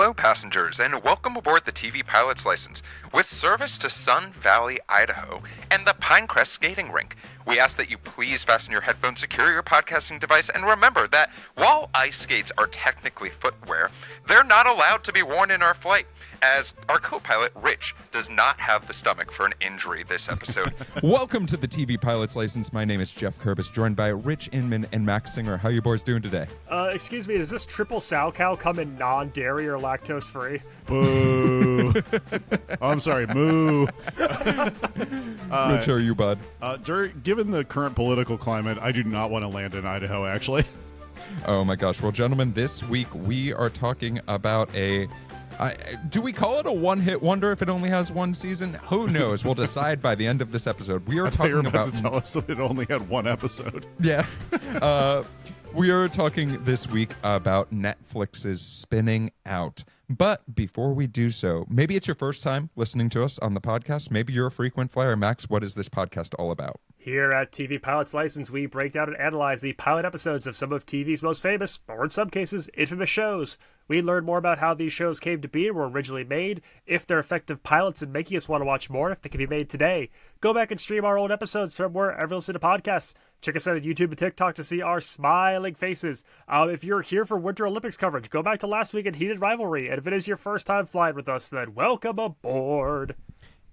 Hello, passengers, and welcome aboard the TV Pilot's License. With service to Sun Valley, Idaho, and the Pinecrest Skating Rink, we ask that you please fasten your headphones, secure your podcasting device, and remember that while ice skates are technically footwear, they're not allowed to be worn in our flight, as our co-pilot, Rich, does not have the stomach for an injury this episode. Welcome to the TV Pilot's License. My name is Jeff Kurbis, joined by Rich Inman and Max Singer. How you boys doing today? Excuse me, does this triple sow cow come in non-dairy or lactose-free? Boo. Oh, I'm sorry, moo. Rich, how are you, bud? Given the current political climate, I do not want to land in Idaho, actually. Oh my gosh. Well, gentlemen, this week we are talking about do we call it a one-hit wonder if it only has one season? Who knows? We'll decide by the end of this episode. We are talking about to tell us that it only had one episode. Yeah. We are talking this week about Netflix's Spinning Out. But before we do so, maybe it's your first time listening to us on the podcast. Maybe you're a frequent flyer. Max, what is this podcast all about? Here at TV Pilot's License, we break down and analyze the pilot episodes of some of TV's most famous, or in some cases, infamous shows. We learn more about how these shows came to be and were originally made, if they're effective pilots and making us want to watch more, if they can be made today. Go back and stream our old episodes from wherever you listen to podcasts. Check us out on YouTube and TikTok to see our smiling faces. If you're here for Winter Olympics coverage, go back to last week in Heated Rivalry. And if it is your first time flying with us, then welcome aboard.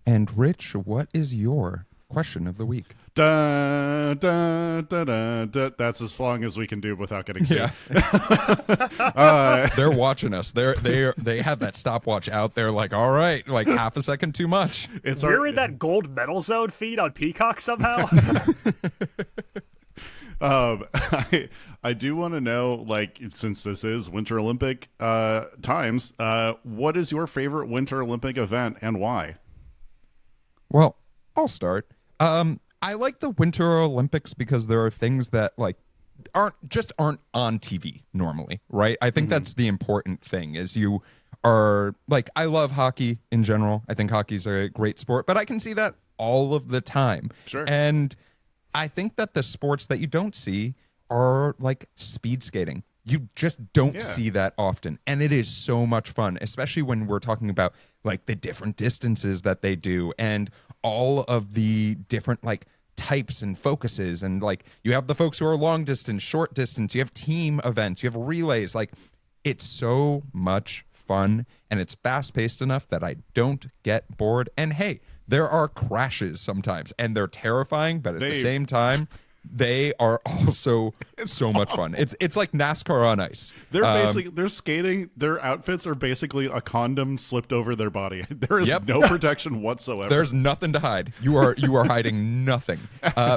And Rich, what is your question of the week? Da, da, da, da, da. That's as long as we can do without getting sued. Yeah. They're watching us. They have that stopwatch out there like, all right, like half a second too much. We're in that gold medal zone feed on Peacock somehow. I do want to know, like, since this is Winter Olympic times, what is your favorite Winter Olympic event and why? Well, I'll start. I like the Winter Olympics because there are things that aren't on TV normally, right? I think that's the important thing is you are like, I love hockey in general. I think hockey's a great sport, but I can see that all of the time. Sure. And I think that the sports that you don't see are like speed skating. You just don't see that often. And it is so much fun, especially when we're talking about like the different distances that they do and all of the different like types and focuses. And like you have the folks who are long distance, short distance, you have team events, you have relays. Like it's so much fun and it's fast paced enough that I don't get bored. And hey, there are crashes sometimes and they're terrifying, but at the same time, they are also so much fun. It's like NASCAR on ice. They're skating. Their outfits are basically a condom slipped over their body. There is no protection whatsoever. There's nothing to hide. You are hiding nothing.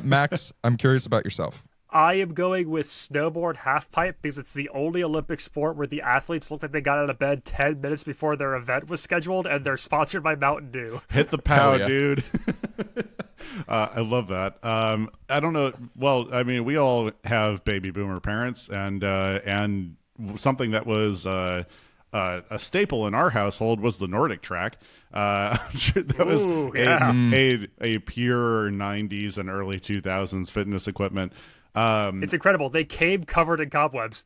Max, I'm curious about yourself. I am going with snowboard halfpipe because it's the only Olympic sport where the athletes look like they got out of bed 10 minutes before their event was scheduled, and they're sponsored by Mountain Dew. Hit the pow, dude. I love that. I don't know. Well, I mean, we all have baby boomer parents, and something that was a staple in our household was the Nordic track. I'm sure that was a pure 90s and early 2000s fitness equipment. It's incredible. They came covered in cobwebs.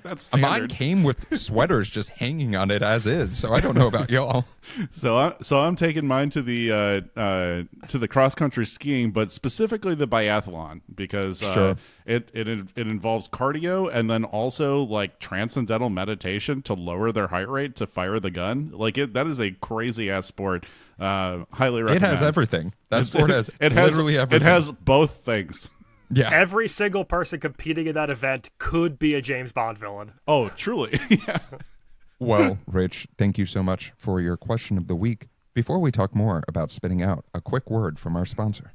That's mine came with sweaters just hanging on it as is, so I don't know about y'all. So I'm taking mine to the cross country skiing, but specifically the biathlon because it involves cardio and then also like transcendental meditation to lower their heart rate to fire the gun. Like that is a crazy ass sport. Highly recommend. It has everything. That sport has literally everything. It has both things. Yeah. Every single person competing in that event could be a James Bond villain. Oh, truly. Yeah. Well, Rich, thank you so much for your question of the week. Before we talk more about Spinning Out, a quick word from our sponsor.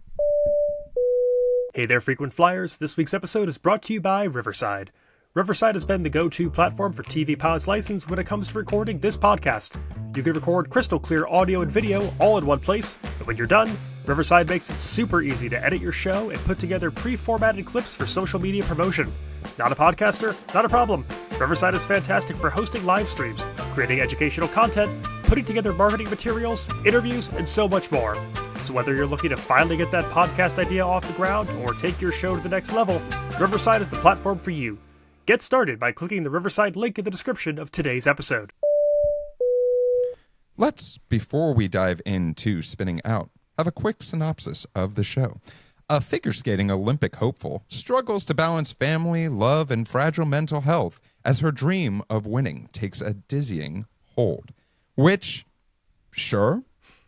Hey there, frequent flyers. This week's episode is brought to you by Riverside. Riverside has been the go-to platform for TV Pilot's License when it comes to recording this podcast. You can record crystal clear audio and video all in one place, and when you're done, Riverside makes it super easy to edit your show and put together pre-formatted clips for social media promotion. Not a podcaster? Not a problem. Riverside is fantastic for hosting live streams, creating educational content, putting together marketing materials, interviews, and so much more. So whether you're looking to finally get that podcast idea off the ground or take your show to the next level, Riverside is the platform for you. Get started by clicking the Riverside link in the description of today's episode. Let's, before we dive into Spinning Out, have a quick synopsis of the show. A figure skating Olympic hopeful struggles to balance family, love, and fragile mental health as her dream of winning takes a dizzying hold. Which, sure,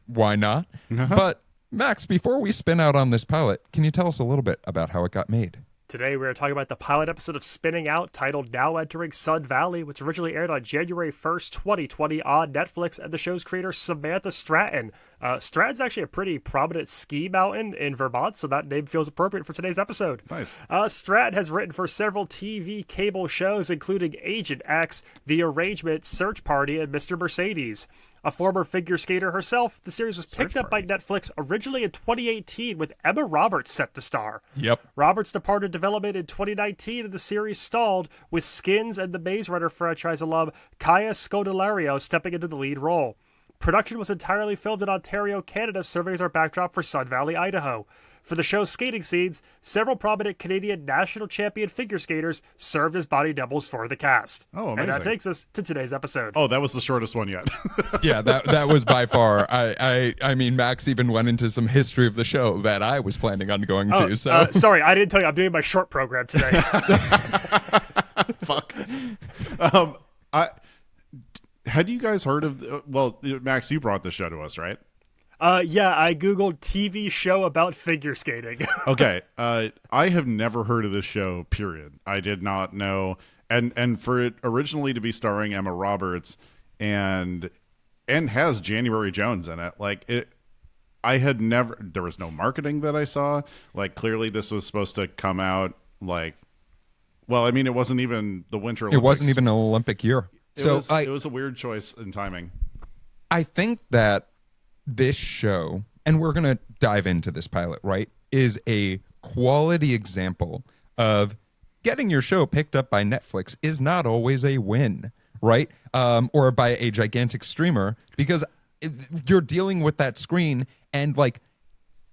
why not? But, Max, before we spin out on this pilot, can you tell us a little bit about how it got made? Today we're talking about the pilot episode of Spinning Out, titled Now Entering Sun Valley, which originally aired on January 1st, 2020 on Netflix, and the show's creator, Samantha Stratton. Stratton's actually a pretty prominent ski mountain in Vermont, so that name feels appropriate for today's episode. Nice. Stratton has written for several TV cable shows, including Agent X, The Arrangement, Search Party, and Mr. Mercedes. A former figure skater herself, the series was picked up by Netflix originally in 2018 with Emma Roberts set to star. Yep. Roberts departed development in 2019 and the series stalled, with Skins and the Maze Runner franchise alum Maya Scodelario stepping into the lead role. Production was entirely filmed in Ontario, Canada, serving as our backdrop for Sun Valley, Idaho. For the show's skating scenes, several prominent Canadian national champion figure skaters served as body doubles for the cast. Oh, amazing. And that takes us to today's episode. Oh, that was the shortest one yet. Yeah, that was by far. I mean, Max even went into some history of the show that I was planning on going to. So sorry, I didn't tell you. I'm doing my short program today. Fuck. Had you guys heard of? Well, Max, you brought this show to us, right? Yeah, I googled TV show about figure skating. Okay, I have never heard of this show. Period. I did not know, and for it originally to be starring Emma Roberts and has January Jones in it, like it. I had never. There was no marketing that I saw. Like clearly, this was supposed to come out like. Well, I mean, it wasn't even the Winter Olympics. It wasn't even an Olympic year. It was a weird choice in timing. I think that this show, and we're going to dive into this pilot, right, is a quality example of getting your show picked up by Netflix is not always a win, right? Or by a gigantic streamer, because you're dealing with that screen. And like,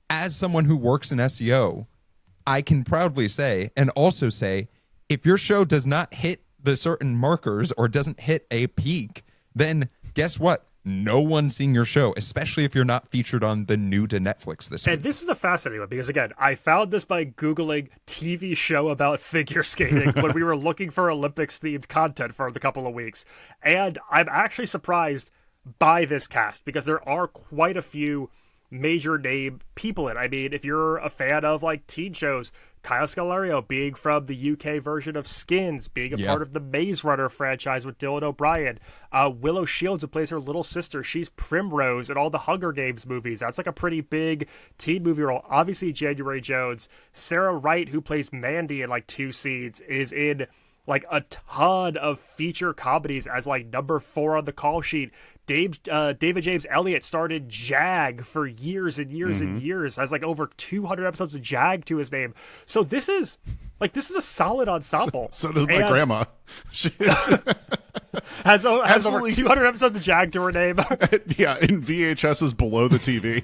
as someone who works in SEO, I can proudly say, and also say, if your show does not hit the certain markers or doesn't hit a peak, then guess what? No one's seeing your show, especially if you're not featured on the new to Netflix this week. And this is a fascinating one because, again, I found this by Googling TV show about figure skating when we were looking for Olympics-themed content for the couple of weeks. And I'm actually surprised by this cast because there are quite a few major name people in. I mean, if you're a fan of like teen shows, Maya Scodelario being from the UK version of Skins, being a part of the Maze Runner franchise with Dylan O'Brien. Willow Shields, who plays her little sister, she's Primrose in all the Hunger Games movies. That's like a pretty big teen movie role. Obviously, January Jones. Sarah Wright, who plays Mandy in like 2 scenes, is in like a ton of feature comedies as like number 4 on the call sheet. David James Elliott started Jag for years and years and years. Has like over 200 episodes of Jag to his name. So this is a solid ensemble. So does my grandma. She has over 200 episodes of Jag to her name. Yeah, in VHS's below the TV.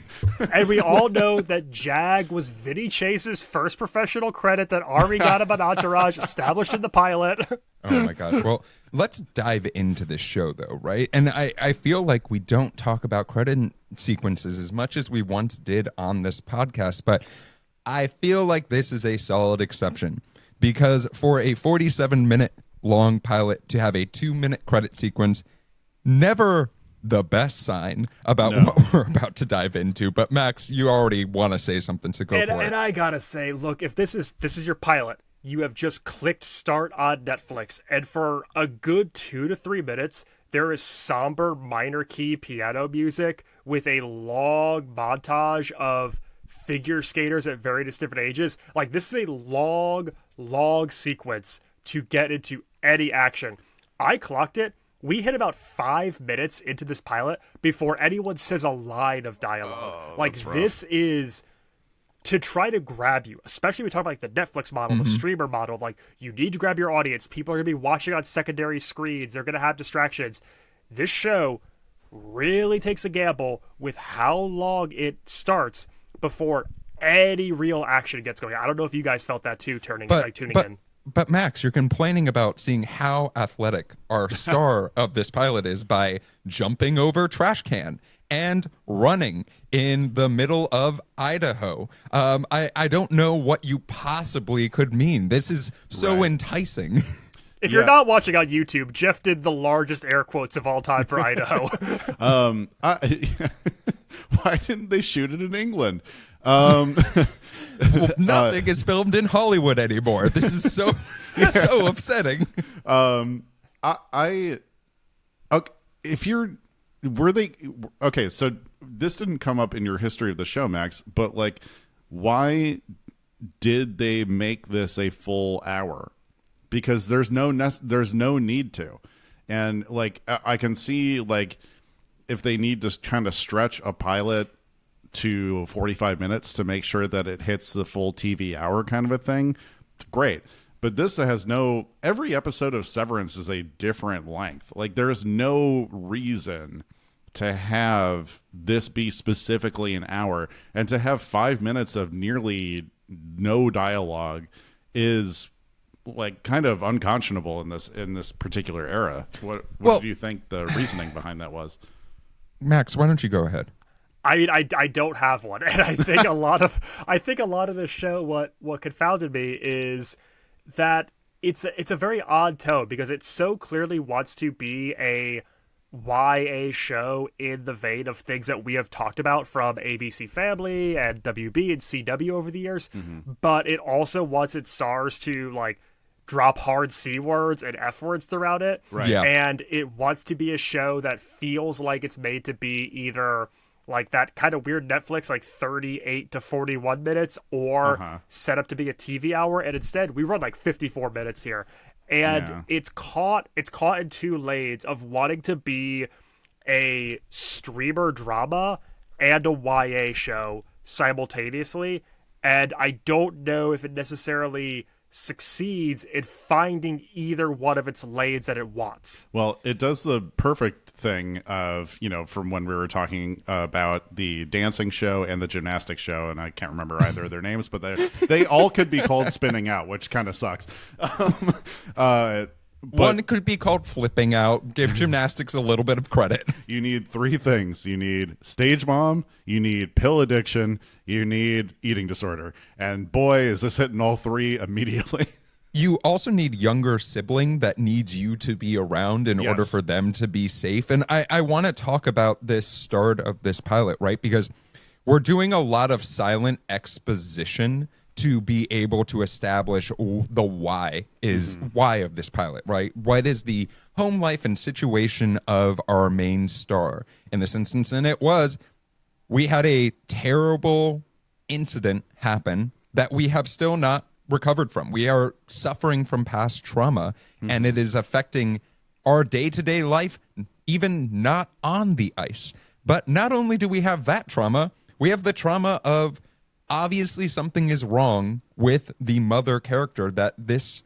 And we all know that Jag was Vinny Chase's first professional credit that Ari got him on Entourage, established in the pilot. Oh my gosh. Well, let's dive into this show though, right? And I feel like we don't talk about credit sequences as much as we once did on this podcast, but I feel like this is a solid exception because for a 47-minute long pilot to have a 2-minute credit sequence, never the best sign about what we're about to dive into. But Max, you already want to say something, so go for it. And I gotta say, look, if this is your pilot, you have just clicked start on Netflix, and for a good 2 to 3 minutes, there is somber minor key piano music with a long montage of figure skaters at various different ages. Like, this is a long sequence to get into any action. I clocked it. We hit about 5 minutes into this pilot before anyone says a line of dialogue. Like, this is to try to grab you, especially when we talk about like the Netflix model, the streamer model. Like, you need to grab your audience. People are going to be watching on secondary screens. They're going to have distractions. This show really takes a gamble with how long it starts before any real action gets going. I don't know if you guys felt that too, tuning in. But Max, you're complaining about seeing how athletic our star of this pilot is by jumping over trash can and running in the middle of Idaho. I don't know what you possibly could mean. This is so enticing. If you're not watching on YouTube, Jeff did the largest air quotes of all time for Idaho. Why didn't they shoot it in England? Nothing is filmed in Hollywood anymore. This is so so upsetting. Okay, so this didn't come up in your history of the show, Max, but like, why did they make this a full hour? Because there's no need to. And like, I can see like if they need to kind of stretch a pilot to 45 minutes to make sure that it hits the full TV hour kind of a thing, great. But this has every episode of Severance is a different length. Like, there's no reason to have this be specifically an hour, and to have 5 minutes of nearly no dialogue is like kind of unconscionable in this particular era. What do you think the reasoning behind that was? Max, why don't you go ahead? I mean, I don't have one, and I think a lot of this show, what confounded me is that it's a very odd tone, because it so clearly wants to be a YA show in the vein of things that we have talked about from ABC Family and WB and CW over the years, but it also wants its stars to like drop hard C words and F words throughout it. Right. Yeah. And it wants to be a show that feels like it's made to be either like that kind of weird Netflix, like 38 to 41 minutes, or set up to be a TV hour. And instead we run like 54 minutes here. And it's caught in two lanes of wanting to be a streamer drama and a YA show simultaneously. And I don't know if it necessarily succeeds in finding either one of its lanes that it wants. Well, it does the perfect thing of, from when we were talking about the dancing show and the gymnastics show, and I can't remember either of their names, but they all could be called Spinning Out, which kind of sucks. One could be called Flipping Out. Give gymnastics a little bit of credit. You need three things. You need stage mom, you need pill addiction, you need eating disorder. And boy, is this hitting all three immediately. You also need younger sibling that needs you to be around in order for them to be safe. And I want to talk about this start of this pilot, right? Because we're doing a lot of silent exposition to be able to establish the why of this pilot, right? What is the home life and situation of our main star in this instance? And we had a terrible incident happen that we have still not recovered from. We are suffering from past trauma, and it is affecting our day-to-day life, even not on the ice. But not only do we have that trauma, we have the trauma of obviously something is wrong with the mother character, that this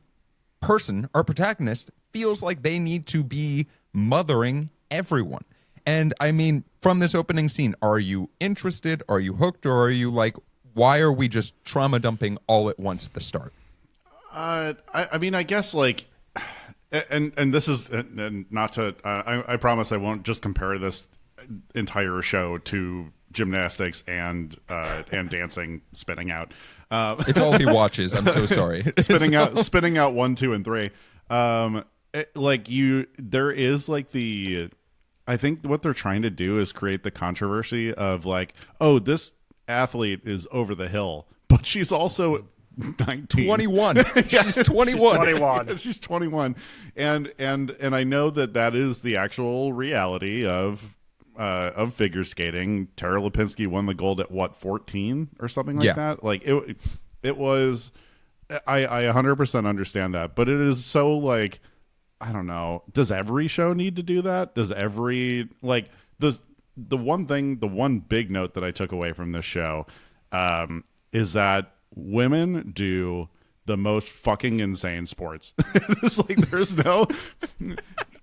person, our protagonist, feels like they need to be mothering everyone. And I mean, from this opening scene, are you interested? Are you hooked? Or are you like, why are we just trauma dumping all at once at the start? I mean, I guess like, and this is and not to, I promise I won't just compare this entire show to gymnastics and dancing, Spinning Out. It's all he watches. I'm so sorry. Spinning out 1, 2, and 3. There is like I think what they're trying to do is create the controversy of like, oh, this athlete is over the hill, but she's also 19. 21. She's 21. She's 21. And I know that is the actual reality of figure skating. Tara Lipinski won the gold at what, 14 or something like that? Like it was, I 100% understand that, but it is so like, I don't know. Does every show need to do that? Does every, like, the one big note that I took away from this show is that women do the most fucking insane sports. It's like, there's no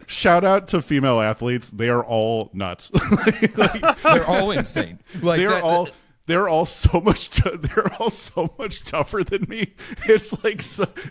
shout out to female athletes. They are all nuts. They're all insane. Like they're all so much tougher than me. It's like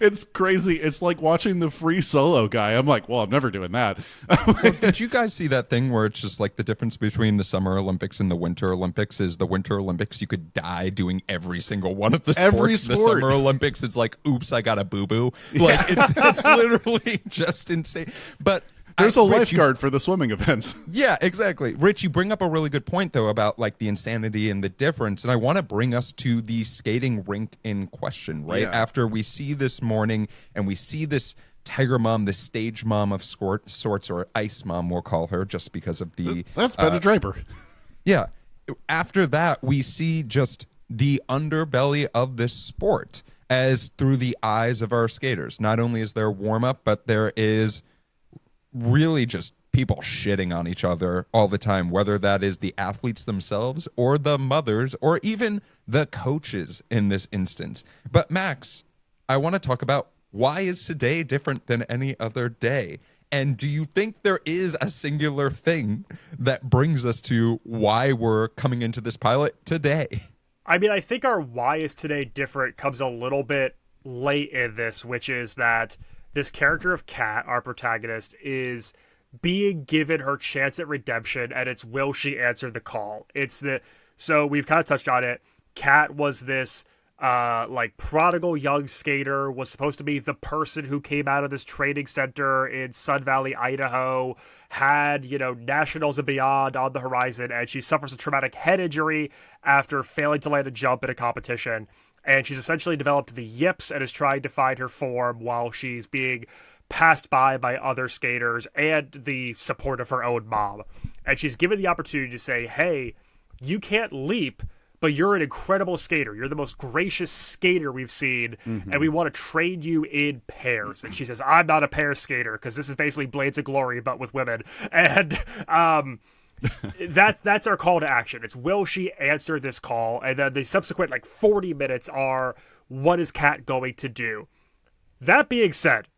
it's crazy. It's like watching the free solo guy. I'm like, well, I'm never doing that. Well, did you guys see that thing where it's just like the difference between the Summer Olympics and the Winter Olympics is the Winter Olympics you could die doing every single one of the sports. Every The sport. Summer Olympics, it's like, oops, I got a boo-boo. Like it's literally just insane. But There's a Rich, lifeguard for the swimming events. Yeah, exactly. Rich, you bring up a really good point, though, about like the insanity and the difference. And I want to bring us to the skating rink in question, right? Yeah. After we see this morning and we see this Tiger Mom, this stage mom of sorts, or Ice Mom, we'll call her, just because of the... That's Betty Draper. Yeah. After that, we see just the underbelly of this sport as through the eyes of our skaters. Not only is there warm-up, but there is... really just people shitting on each other all the time, whether that is the athletes themselves or the mothers or even the coaches in this instance. But Max, I want to talk about why is today different than any other day? And do you think there is a singular thing that brings us to why we're coming into this pilot today? I mean, I think our why is today different comes a little bit late in this, which is that this character of Kat, our protagonist, is being given her chance at redemption, and it's will she answer the call? So we've kind of touched on it. Kat was this like prodigal young skater, was supposed to be the person who came out of this training center in Sun Valley, Idaho, had, nationals and beyond on the horizon, and she suffers a traumatic head injury after failing to land a jump in a competition. And she's essentially developed the yips and is trying to find her form while she's being passed by other skaters and the support of her own mom. And she's given the opportunity to say, hey, you can't leap, but you're an incredible skater. You're the most gracious skater we've seen, and we want to train you in pairs. And she says, I'm not a pair skater, because this is basically Blades of Glory, but with women. And that's our call to action. It's will she answer this call? And then the subsequent 40 minutes are, what is Kat going to do? That being said,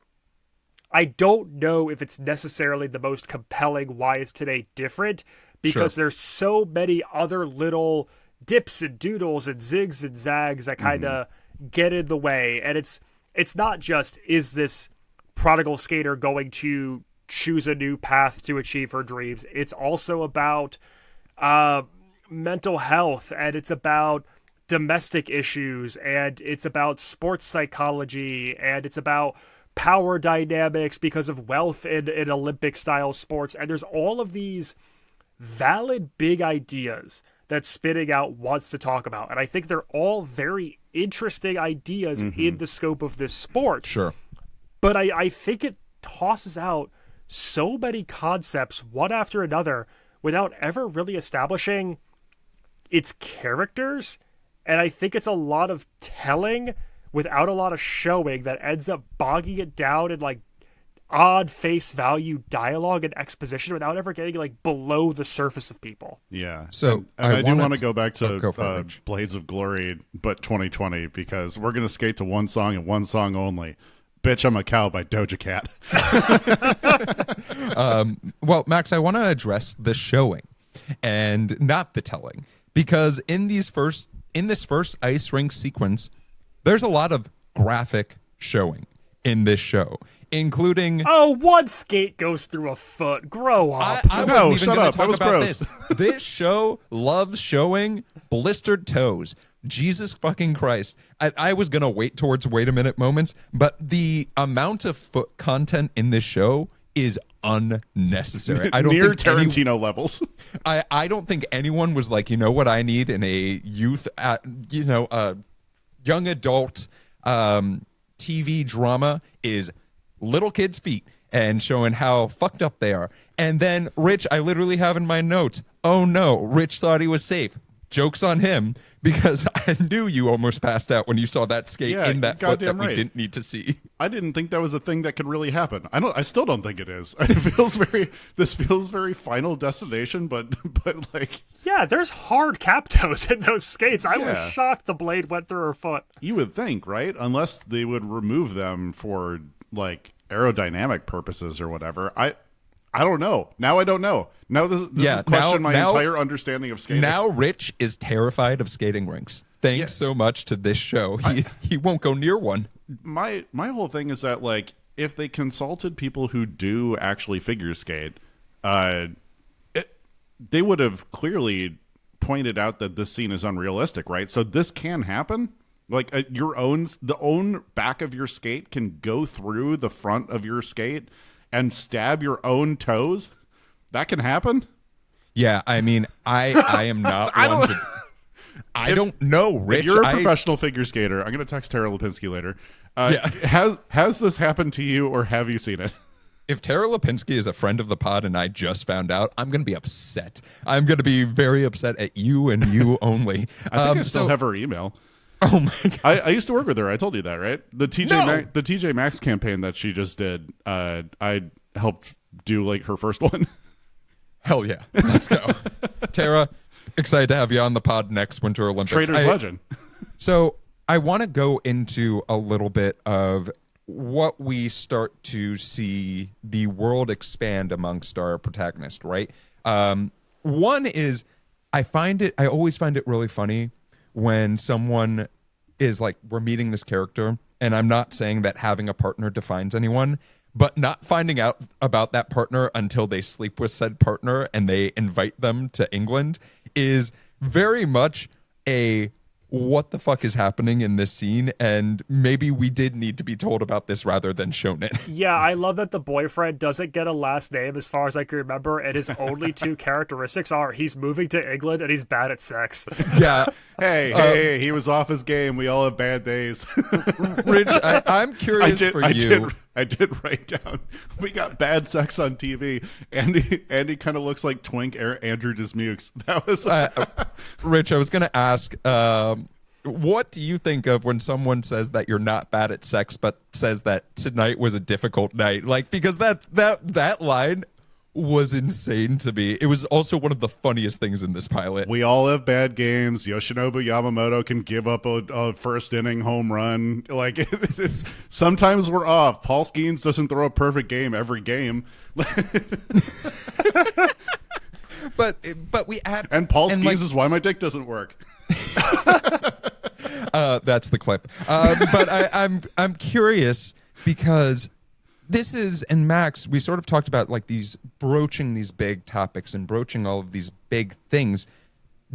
I don't know if it's necessarily the most compelling why is today different, because there's so many other little dips and doodles and zigs and zags that kind of get in the way. And it's not just, is this prodigal skater going to choose a new path to achieve her dreams? It's also about mental health, and it's about domestic issues, and it's about sports psychology, and it's about power dynamics because of wealth in Olympic style sports. And there's all of these valid big ideas that Spitting Out wants to talk about, and I think they're all very interesting ideas in the scope of this sport. Sure. But I think it tosses out so many concepts one after another without ever really establishing its characters. And I think it's a lot of telling without a lot of showing that ends up bogging it down in odd face value dialogue and exposition without ever getting below the surface of people. Yeah. So and I do want to to go back to go for it, Rich. Blades of Glory, but 2020, because we're going to skate to one song and one song only. Bitch, I'm a Cow by Doja Cat. Well, Max, I want to address the showing and not the telling, because in this first ice rink sequence, there's a lot of graphic showing in this show, including one skate goes through a foot. Grow up. I No, wasn't even shut going up. to That talk was about gross. this. This show loves showing blistered toes. Jesus fucking Christ. I was going to wait towards wait a minute moments, but the amount of foot content in this show is unnecessary. I don't Near think Tarantino levels. I don't think anyone was like, you know what I need in a youth, young adult TV drama is little kids' feet and showing how fucked up they are. And then Rich, I literally have in my notes, oh no, Rich thought he was safe. Joke's on him, because I knew you almost passed out when you saw that skate in that foot that goddamn we right. didn't need to see. I didn't think that was a thing that could really happen. I still don't think it is. This feels very Final Destination, but Yeah, there's hard cap toes in those skates. I Yeah. was shocked the blade went through her foot. you would think, right? Unless they would remove them for aerodynamic purposes or whatever. I don't know. Now I don't know. Now this has questioned my entire understanding of skating. Now Rich is terrified of skating rinks. Thanks so much to this show. He won't go near one. My whole thing is that, like, if they consulted people who do actually figure skate, they would have clearly pointed out that this scene is unrealistic, right? So this can happen. Like, the own back of your skate can go through the front of your skate and stab your own toes. That can happen. Yeah, I mean, I am not one to. I don't know, Rich. If you're a professional figure skater, I'm going to text Tara Lipinski later. Has this happened to you, or have you seen it? If Tara Lipinski is a friend of the pod and I just found out, I'm going to be upset. I'm going to be very upset at you and you only. I think I still have her email. Oh my God. I used to work with her. I told you that, right? The TJ Maxx campaign that she just did, I helped do like her first one. Hell yeah. Let's go. Tara, excited to have you on the pod next Winter Olympics. Trader's legend. So I want to go into a little bit of what we start to see the world expand amongst our protagonists, right? One is I always find it really funny when someone is like, we're meeting this character, and I'm not saying that having a partner defines anyone, but not finding out about that partner until they sleep with said partner and they invite them to England is very much a what the fuck is happening in this scene, and maybe we did need to be told about this rather than shown it. Yeah, I love that the boyfriend doesn't get a last name as far as I can remember, and his only two characteristics are he's moving to England and he's bad at sex. Yeah. Hey, he was off his game. We all have bad days. Rich, I'm curious for you. I did write down, we got bad sex on TV. Andy kind of looks like twink Andrew Dismukes. That was Rich, I was going to ask, what do you think of when someone says that you're not bad at sex, but says that tonight was a difficult night? Like, because that line was insane to me. It was also one of the funniest things in this pilot. We all have bad games. Yoshinobu Yamamoto can give up a first inning home run. Like, sometimes we're off. Paul Skeens doesn't throw a perfect game every game. but we add, and Paul Skeens is why my dick doesn't work. That's the clip. But I'm curious because this is, and Max, we sort of talked about like broaching these big topics and broaching all of these big things.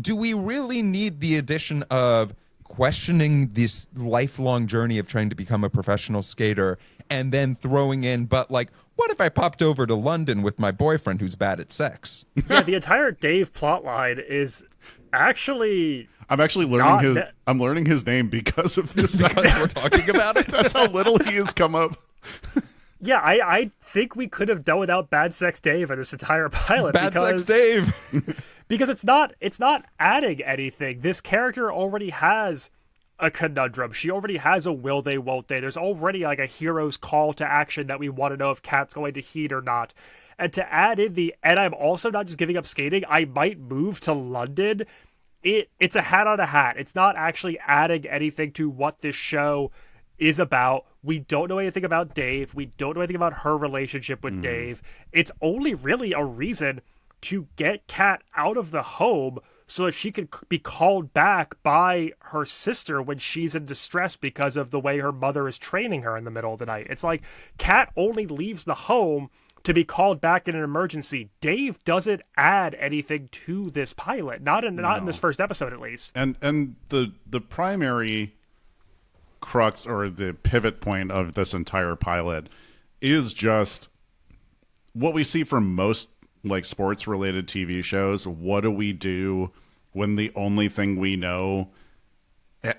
Do we really need the addition of questioning this lifelong journey of trying to become a professional skater and then throwing in, but like, what if I popped over to London with my boyfriend who's bad at sex? Yeah, the entire Dave plotline is actually... I'm actually learning I'm learning his name because of this. Because we're talking about it. That's how little he has come up. Yeah, I think we could have done without Bad Sex Dave in this entire pilot. Sex Dave. Because it's not adding anything. This character already has a conundrum. She already has a will they, won't they. There's already like a hero's call to action that we want to know if Kat's going to heed or not. And to add in and I'm also not just giving up skating, I might move to London. It's a hat on a hat. It's not actually adding anything to what this show is about. We don't know anything about Dave. We don't know anything about her relationship with Dave. It's only really a reason to get Kat out of the home so that she could be called back by her sister when she's in distress because of the way her mother is training her in the middle of the night. It's like Kat only leaves the home to be called back in an emergency. Dave doesn't add anything to this pilot, not in this first episode at least. And the primary crux or the pivot point of this entire pilot is just what we see from most like sports related TV shows. What do we do when the only thing we know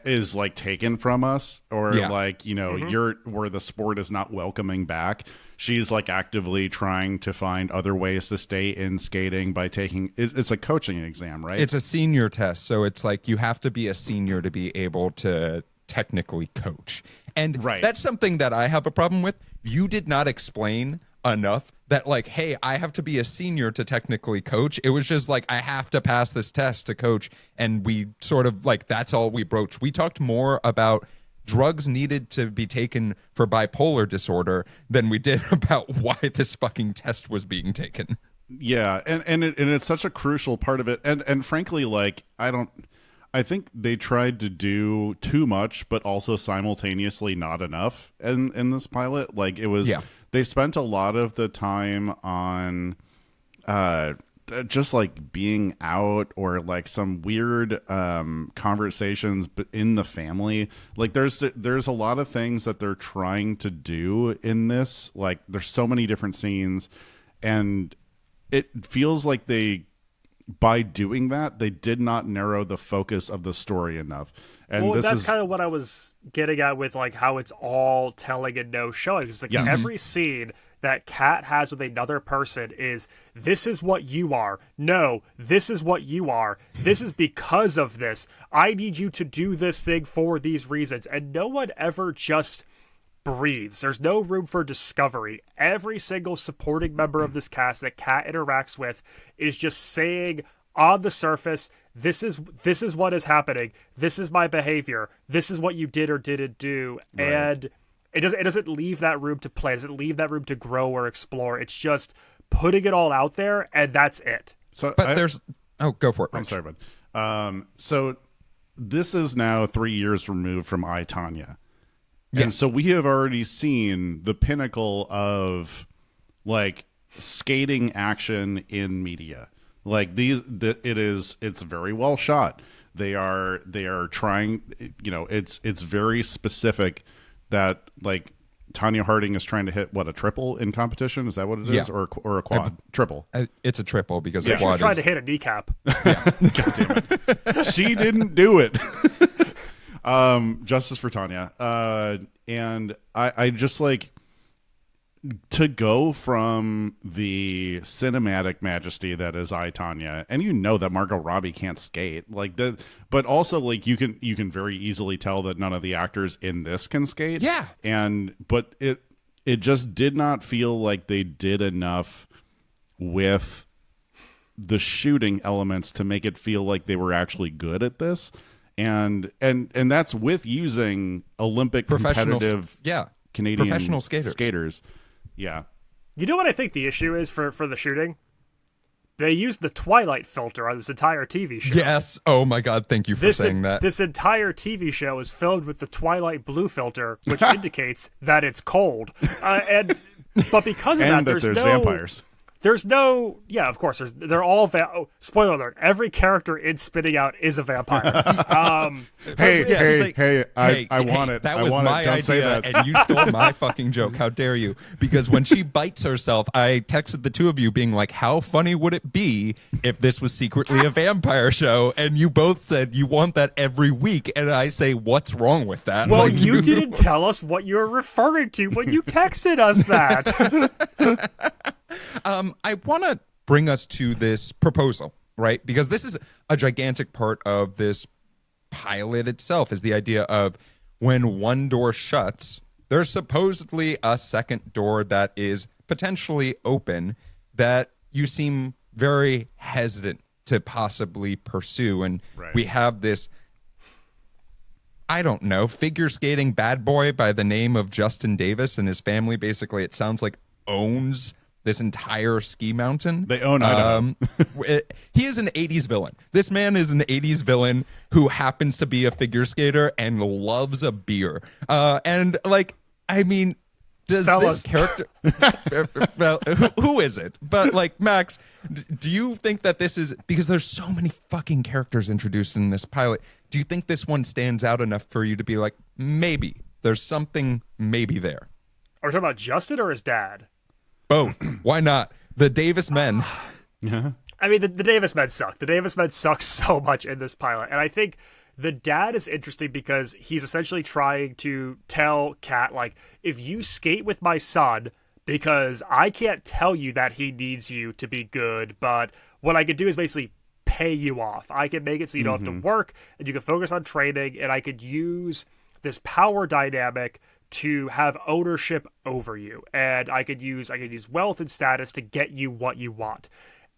is like taken from us, or like, you know, where the sport is not welcoming back? She's like actively trying to find other ways to stay in skating by taking it's a coaching exam, right? It's a senior test, so it's like you have to be a senior to be able to technically coach. And that's something that I have a problem with. You did not explain enough that like, hey, I have to be a senior to technically coach. It was just like, I have to pass this test to coach. And we sort of like, that's all we broached. We talked more about drugs needed to be taken for bipolar disorder than we did about why this fucking test was being taken. Yeah, and it's such a crucial part of it, and frankly, like I think they tried to do too much, but also simultaneously not enough in this pilot. Like it was, they spent a lot of the time on just like being out or like some weird conversations in the family. Like there's a lot of things that they're trying to do in this. Like there's so many different scenes, and it feels like by doing that, they did not narrow the focus of the story enough. And well, that's kind of what I was getting at with like how it's all telling and no showing. It's like every scene that Kat has with another person is, this is what you are. No, this is what you are. This is because of this. I need you to do this thing for these reasons. And no one ever just breathes. There's no room for discovery. Every single supporting member of this cast that Kat interacts with is just saying on the surface, this is what is happening. This is my behavior. This is what you did or didn't do. Right. And it doesn't leave that room to play. It doesn't leave that room to grow or explore. It's just putting it all out there, and that's it. So, go for it. I'm sorry, bud. So this is now 3 years removed from I, Tonya. Yes. And so we have already seen the pinnacle of like skating action in media. Like it's very well shot. They are trying, it's very specific that like Tonya Harding is trying to hit a triple in competition. Is that what it is? Or a quad? Triple. It's a triple because a quad she's trying to hit a kneecap. Yeah. God damn it. She didn't do it. Justice for Tonya. And I just like to go from the cinematic majesty that is I, Tonya, and that Margot Robbie can't skate like that, but also like you can very easily tell that none of the actors in this can skate. Yeah. But it just did not feel like they did enough with the shooting elements to make it feel like they were actually good at this. And that's with using Olympic competitive Canadian professional skaters. Yeah. You know what I think the issue is for the shooting? They used the Twilight filter on this entire TV show. Yes. Oh my God. Thank you for saying that. This entire TV show is filled with the Twilight blue filter, which indicates that it's cold. But because of that, there's vampires. There's no, of course. They're all spoiler alert. Every character in Spinning Out is a vampire. Hey! I want it. That was my idea, and you stole my fucking joke. How dare you? Because when she bites herself, I texted the two of you, being like, "How funny would it be if this was secretly a vampire show?" And you both said you want that every week, and I say, "What's wrong with that?" Well, like, you didn't tell us what you were referring to when you texted us that. I want to bring us to this proposal, right? Because this is a gigantic part of this pilot itself, is the idea of when one door shuts, there's supposedly a second door that is potentially open that you seem very hesitant to possibly pursue. And we have this, I don't know, figure skating bad boy by the name of Justin Davis, and his family basically, it sounds like, owns this entire ski mountain. They own he is an 80s villain. This man is an 80s villain who happens to be a figure skater and loves a beer. And like, I mean, does this character well, who is it? But like, Max, do you think that this is, because there's so many fucking characters introduced in this pilot, do you think this one stands out enough for you to be like, maybe there's something maybe there? Are we talking about Justin or his dad? Both. Why not? The Davis men. I mean, the Davis men suck. The Davis men suck so much in this pilot. And I think the dad is interesting because he's essentially trying to tell Kat, like, if you skate with my son, because I can't tell you that he needs you to be good, but what I could do is basically pay you off. I can make it so you don't have to work, and you can focus on training, and I could use this power dynamic to have ownership over you, and I could use wealth and status to get you what you want.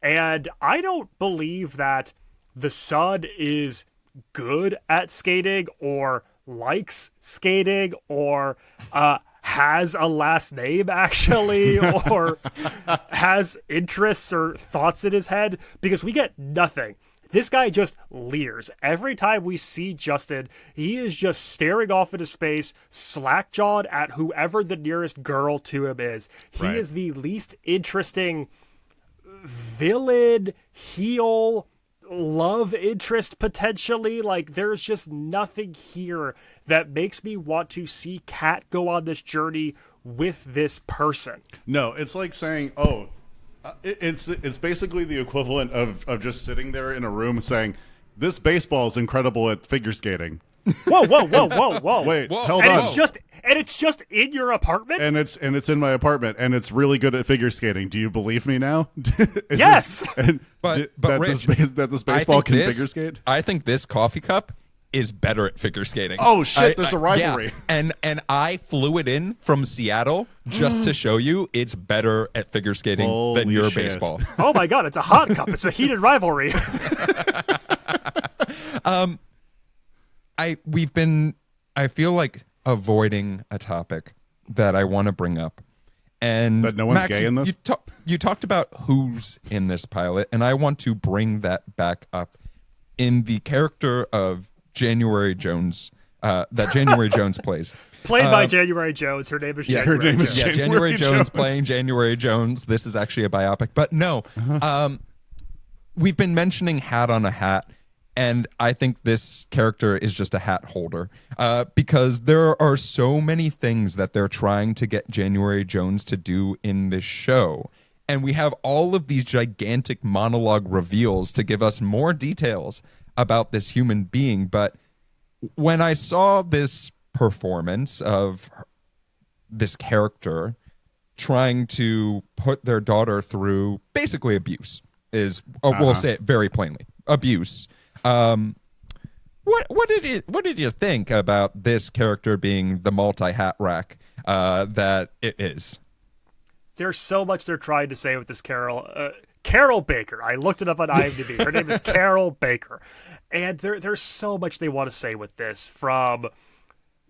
And I don't believe that the son is good at skating or likes skating or has a last name actually or has interests or thoughts in his head, because we get nothing. This guy just leers. Every time we see Justin, he is just staring off into space, slack-jawed at whoever the nearest girl to him is. He is the least interesting villain, heel, love interest potentially. Like, there's just nothing here that makes me want to see Kat go on this journey with this person. No, it's like saying, it's basically the equivalent of just sitting there in a room saying, this baseball is incredible at figure skating. Whoa. Wait, hold and on. It's just in your apartment? And it's in my apartment, and it's really good at figure skating. Do you believe me now? Yes. But Rich, that this baseball can figure skate? I think this coffee cup is better at figure skating. Oh shit, there's a rivalry. Yeah. And I flew it in from Seattle just to show you it's better at figure skating than your shit. baseball. Oh my god, it's a hot cup. It's a heated rivalry. I feel like avoiding a topic that I want to bring up. And that no one's Max, gay in this? You talked about who's in this pilot, and I want to bring that back up in the character of January Jones, that January Jones plays. Played by January Jones. Her name is January Jones. Yeah, January Jones playing January Jones. This is actually a biopic. But no, we've been mentioning hat on a hat, and I think this character is just a hat holder because there are so many things that they're trying to get January Jones to do in this show. And we have all of these gigantic monologue reveals to give us more details about this human being. But when I saw this performance of this character trying to put their daughter through basically abuse, we'll say it very plainly, abuse. What did you think about this character being the multi-hat rack that it is? There's so much they're trying to say with this Carol Baker. I looked it up on IMDb. Her name is Carol Baker. And there's so much they want to say with this, from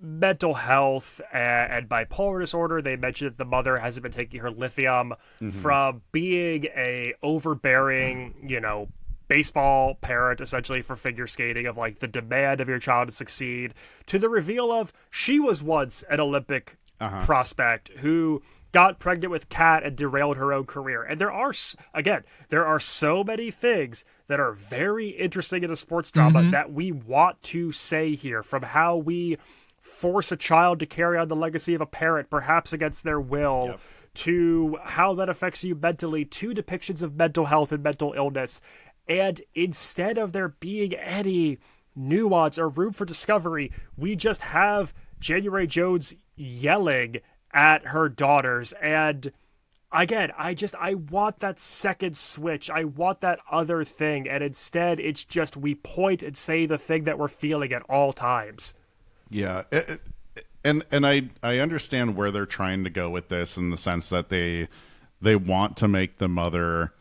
mental health and bipolar disorder. They mentioned that the mother hasn't been taking her lithium, from being a overbearing, baseball parent, essentially, for figure skating, of like the demand of your child to succeed, to the reveal of she was once an Olympic prospect who got pregnant with Kat and derailed her own career. And there are so many things that are very interesting in a sports drama that we want to say here, from how we force a child to carry on the legacy of a parent, perhaps against their will, to how that affects you mentally, to depictions of mental health and mental illness. And instead of there being any nuance or room for discovery, we just have January Jones yelling at her daughters. And again, I want that second switch. I want that other thing. And instead, it's just we point and say the thing that we're feeling at all times. Yeah. And I understand where they're trying to go with this, in the sense that they want to make the mother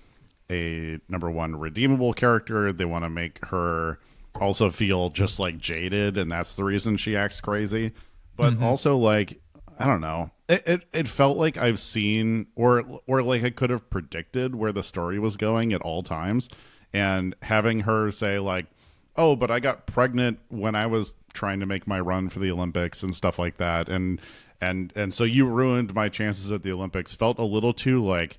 a, number one, redeemable character. They want to make her also feel just like jaded, and that's the reason she acts crazy. But also, like, I don't know, it felt like I've seen, or like I could have predicted where the story was going at all times. And having her say like, oh, but I got pregnant when I was trying to make my run for the Olympics and stuff like that, and so you ruined my chances at the Olympics, felt a little too like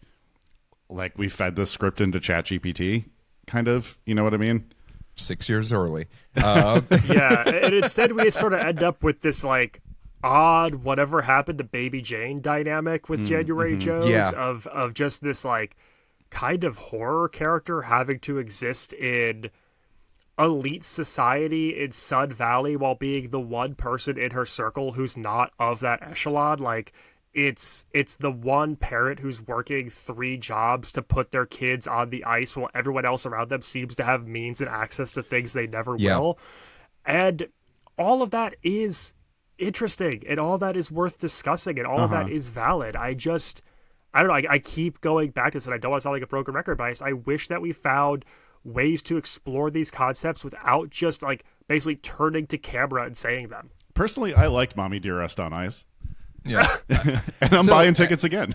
we fed this script into ChatGPT, kind of, you know what I mean? 6 years early. Yeah, and instead we sort of end up with this like odd whatever happened to Baby Jane dynamic with January Jones, of just this like kind of horror character having to exist in elite society in Sun Valley while being the one person in her circle who's not of that echelon. Like, it's the one parent who's working 3 jobs to put their kids on the ice while everyone else around them seems to have means and access to things they never will. And all of that is interesting, and all of that is worth discussing, and all of that is valid. I don't know, I keep going back to this, and I don't want to sound like a broken record, but I wish that we found ways to explore these concepts without just like basically turning to camera and saying them. Personally, I liked Mommy Dearest on ice. Yeah. And I'm buying tickets again.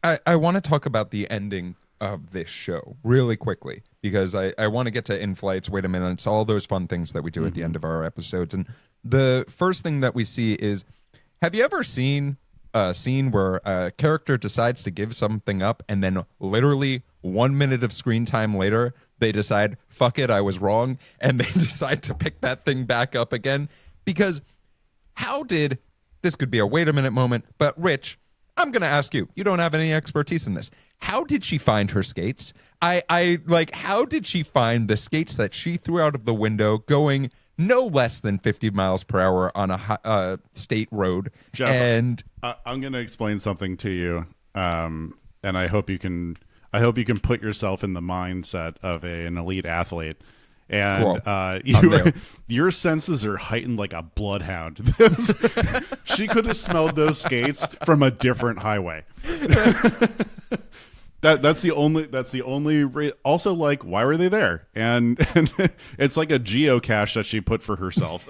I want to talk about the ending of this show really quickly because I want to get to in-flights, wait a minute, it's all those fun things that we do at the end of our episodes. And the first thing that we see is, have you ever seen a scene where a character decides to give something up and then literally 1 minute of screen time later, they decide, fuck it, I was wrong, and they decide to pick that thing back up again? Because this could be a wait a minute moment, but Rich, I'm going to ask you. You don't have any expertise in this. How did she find her skates? How did she find the skates that she threw out of the window going no less than 50 miles per hour on a state road? Jeff, and I'm going to explain something to you, and I hope you can put yourself in the mindset of an elite athlete. And cool. Your senses are heightened like a bloodhound. She could have smelled those skates from a different highway. That's the only. Also, like, why were they there? And it's like a geocache that she put for herself.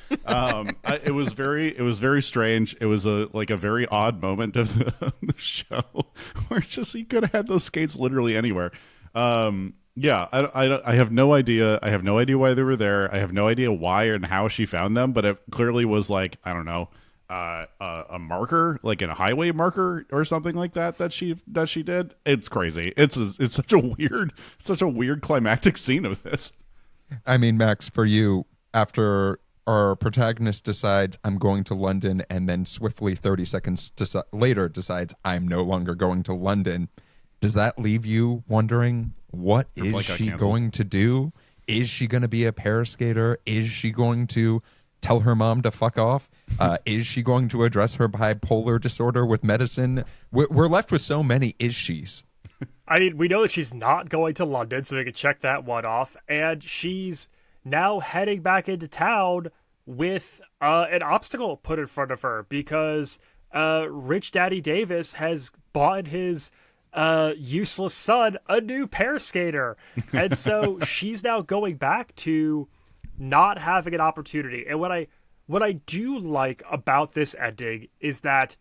It was very strange. It was a very odd moment of the show where he could have had those skates literally anywhere. Yeah, I have no idea. I have no idea why they were there. I have no idea why and how she found them, but it clearly was like, I don't know, a marker, like a highway marker or something like that she did. It's crazy. It's such a weird climactic scene of this. I mean, Max, for you, after our protagonist decides I'm going to London and then swiftly 30 seconds later decides I'm no longer going to London, does that leave you wondering, what is she going to do? Is she going to be a paraskater? Is she going to tell her mom to fuck off? Is she going to address her bipolar disorder with medicine? We're left with so many is-she's. I mean, we know that she's not going to London, so we can check that one off. And she's now heading back into town with an obstacle put in front of her because Rich Daddy Davis has bought his useless son a new pair skater, and so she's now going back to not having an opportunity. And what I do like about this ending is that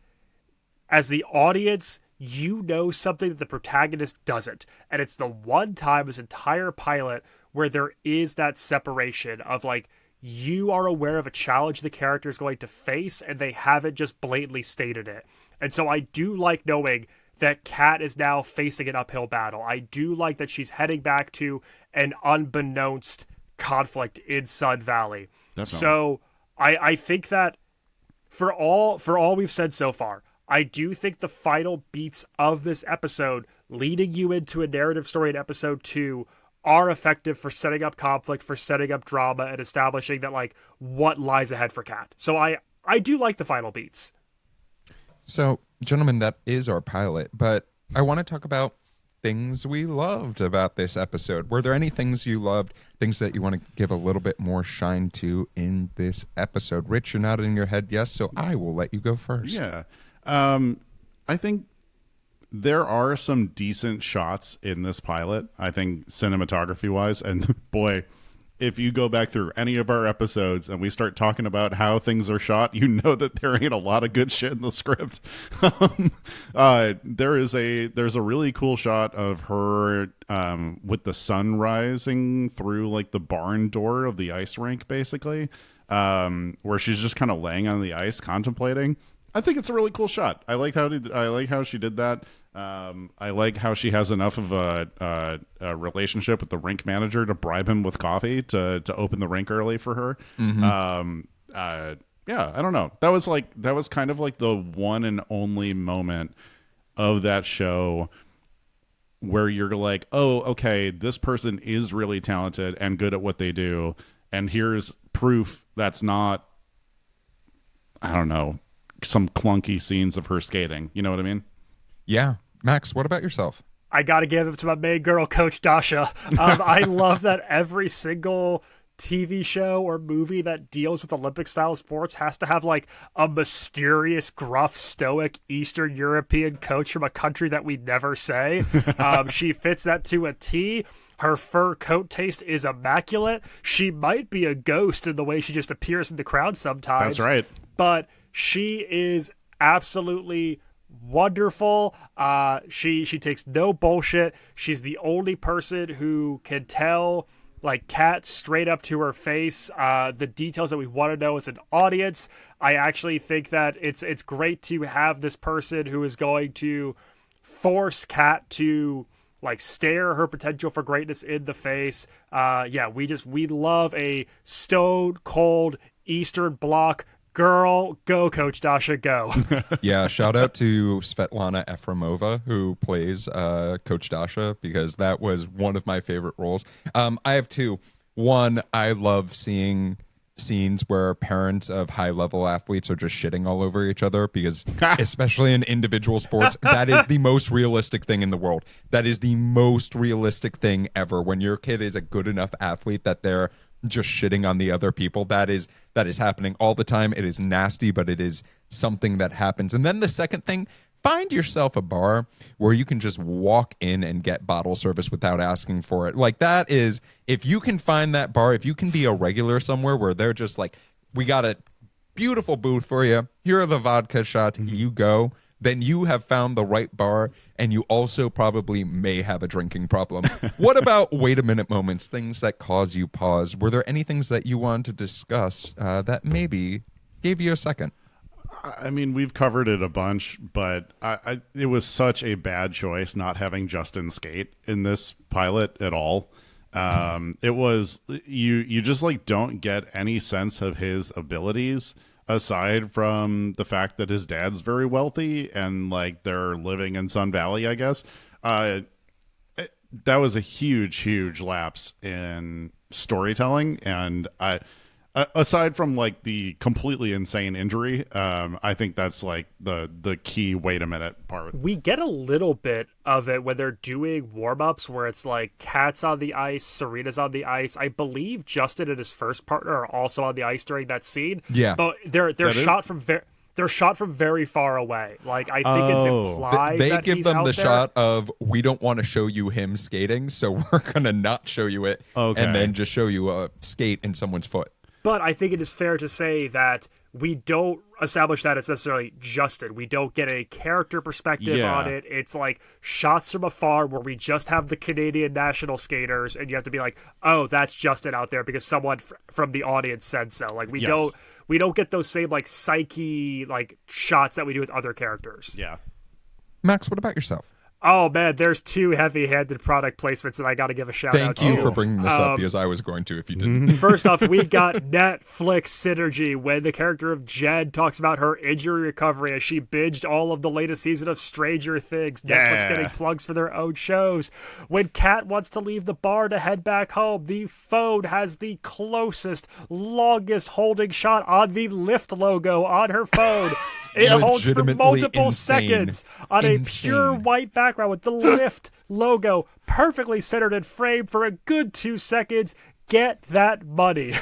as the audience, you know something that the protagonist doesn't, and it's the one time this entire pilot where there is that separation of like, you are aware of a challenge the character is going to face and they haven't just blatantly stated it. And so I do like knowing that Kat is now facing an uphill battle. I do like that she's heading back to an unbeknownst conflict in Sun Valley. Definitely. So I think that for all we've said so far, I do think the final beats of this episode, leading you into a narrative story in episode 2, are effective for setting up conflict, for setting up drama, and establishing that, like, what lies ahead for Kat. So I do like the final beats. So, gentlemen, that is our pilot, but I want to talk about things we loved about this episode. Were there any things you loved, things that you want to give a little bit more shine to in this episode? Rich, you're nodding your head yes, so I will let you go first. Yeah. I think there are some decent shots in this pilot, I think, cinematography-wise, and boy, if you go back through any of our episodes and we start talking about how things are shot, you know that there ain't a lot of good shit in the script. There's a really cool shot of her with the sun rising through like the barn door of the ice rink, basically, where she's just kind of laying on the ice contemplating. I think it's a really cool shot. I like how she did that. I like how she has enough of a relationship with the rink manager to bribe him with coffee to open the rink early for her. Mm-hmm. Yeah, I don't know. That was kind of like the one and only moment of that show where you're like, oh, okay, this person is really talented and good at what they do, and here's proof that's not, I don't know, some clunky scenes of her skating. You know what I mean? Yeah. Max, what about yourself? I got to give it to my main girl, Coach Dasha. I love that every single TV show or movie that deals with Olympic style sports has to have like a mysterious, gruff, stoic Eastern European coach from a country that we never say. She fits that to a T. Her fur coat taste is immaculate. She might be a ghost in the way she just appears in the crowd sometimes. That's right. But she is absolutely wonderful. She takes no bullshit. She's the only person who can tell like Kat straight up to her face the details that we want to know as an audience. I actually think that it's great to have this person who is going to force Kat to like stare her potential for greatness in the face. We love a stone cold Eastern Bloc girl. Go, Coach Dasha, go. Yeah, shout out to Svetlana Efremova, who plays Coach Dasha, because that was one of my favorite roles. I have two. One, I love seeing scenes where parents of high-level athletes are just shitting all over each other, because especially in individual sports, that is the most realistic thing in the world. That is the most realistic thing ever. When your kid is a good enough athlete that they're just shitting on the other people, that is happening all the time. It is nasty, but it is something that happens. And then the second thing, find yourself a bar where you can just walk in and get bottle service without asking for it. Like, that is, if you can find that bar, if you can be a regular somewhere where they're just like, we got a beautiful booth for you, here are the vodka shots, you go, then you have found the right bar, and you also probably may have a drinking problem. What about wait a minute moments, things that cause you pause? Were there any things that you wanted to discuss that maybe gave you a second? I mean, we've covered it a bunch, but it was such a bad choice not having Justin skate in this pilot at all. It was, you just like don't get any sense of his abilities aside from the fact that his dad's very wealthy and like they're living in Sun Valley, I guess. That was a huge lapse in storytelling, and aside from like the completely insane injury, I think that's like the key wait a minute part. We get a little bit of it when they're doing warm-ups where it's like Kat's on the ice, Serena's on the ice. I believe Justin and his first partner are also on the ice during that scene. Yeah. But they're shot from they're shot from very far away. Like, I think it's implied they that give he's them out the there. shot of, we don't want to show you him skating, so we're going to not show you it, and then just show you a skate in someone's foot. But I think it is fair to say that we don't establish that it's necessarily Justin. We don't get a character perspective on it. It's like shots from afar where we just have the Canadian national skaters, and you have to be like, oh, that's Justin out there because someone from the audience said so. Like, we don't get those same like psyche like shots that we do with other characters. Yeah. Max, what about yourself? Oh, man, there's two heavy-handed product placements that I got to give a shout-out to. Thank you for bringing this up, because I was going to if you didn't. First off, we got Netflix synergy when the character of Jen talks about her injury recovery as she binged all of the latest season of Stranger Things. Netflix getting plugs for their own shows. When Kat wants to leave the bar to head back home, the phone has the closest, longest holding shot on the Lyft logo on her phone. It holds for multiple seconds on a pure white background with the Lyft logo perfectly centered and framed for a good 2 seconds. Get that money.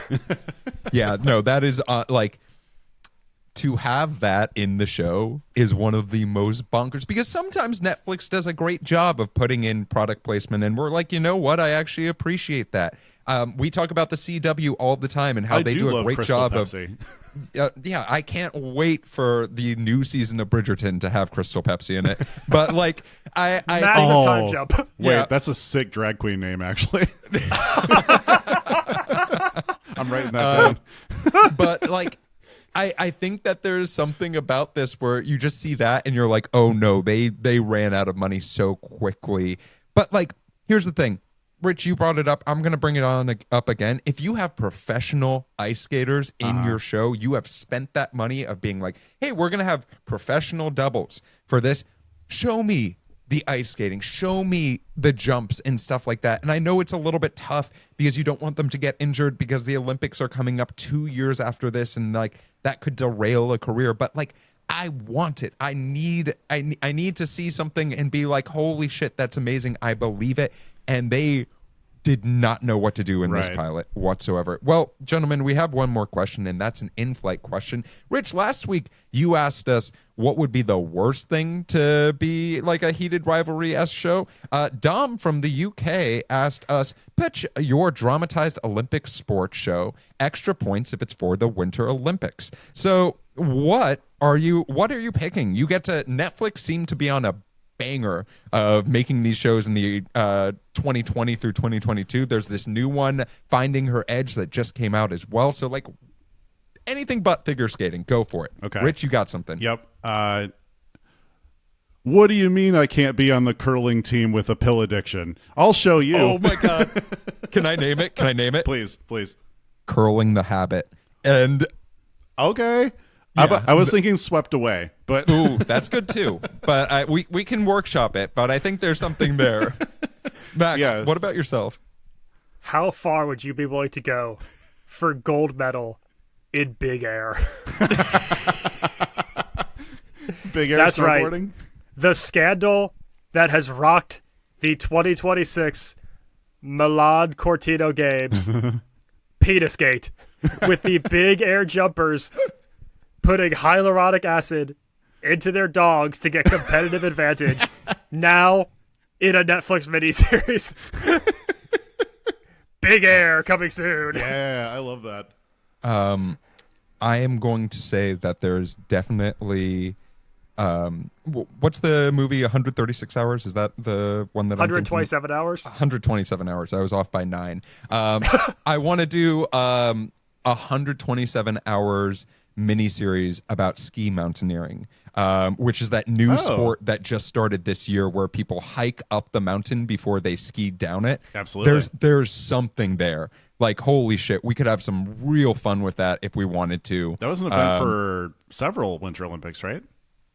Yeah, no, that is like, to have that in the show is one of the most bonkers, because sometimes Netflix does a great job of putting in product placement, and we're like, you know what, I actually appreciate that. We talk about the CW all the time and how they do a great job Pepsi. of yeah, I can't wait for the new season of Bridgerton to have Crystal Pepsi in it. But like, I Massive time jump. Wait, that's a sick drag queen name, actually. I'm writing that down. But like, I think that there's something about this where you just see that and you're like, oh no, they ran out of money so quickly. But like, here's the thing. Rich, you brought it up. I'm going to bring it up again. If you have professional ice skaters in your show, you have spent that money of being like, hey, we're going to have professional doubles for this. Show me the ice skating. Show me the jumps and stuff like that. And I know it's a little bit tough because you don't want them to get injured because the Olympics are coming up 2 years after this, and like that could derail a career. But like, I want it. I need to see something and be like, holy shit, that's amazing. I believe it. And they did not know what to do in this Right. pilot whatsoever. Well, gentlemen, we have one more question, and that's an in-flight question. Rich, last week you asked us what would be the worst thing to be like a heated rivalry-esque show. Dom from the UK asked us, pitch your dramatized Olympic sports show, extra points if it's for the Winter Olympics. So what are you picking? You get to, Netflix seemed to be on a banger of making these shows in the 2020 through 2022. There's this new one, Finding Her Edge, that just came out as well. So like anything but figure skating, go for it. Okay. Rich, you got something? Yep. What do you mean I can't be on the curling team with a pill addiction? I'll show you. Oh my God. Can I name it? Please. Curling the Habit. And Okay. Yeah. I was thinking Swept Away, but ooh, that's good too. But we can workshop it, but I think there's something there. Max, Yeah. what about yourself? How far would you be willing to go for gold medal in big air? big air That's right. snowboarding. The scandal that has rocked the 2026 Milan Cortino Games, penis gate, with the big air jumpers putting hyaluronic acid into their dogs to get competitive advantage. Now in a Netflix miniseries. Big Air coming soon. Yeah, I love that. I am going to say that there's definitely what's the movie 136 hours? Is that the one that 127 hours? 127 hours. I was off by 9. I want to do 127 hours miniseries about ski mountaineering, which is that new sport that just started this year where people hike up the mountain before they ski down it. Absolutely. There's something there. Like, holy shit, we could have some real fun with that if we wanted to. That was an event for several Winter Olympics, right?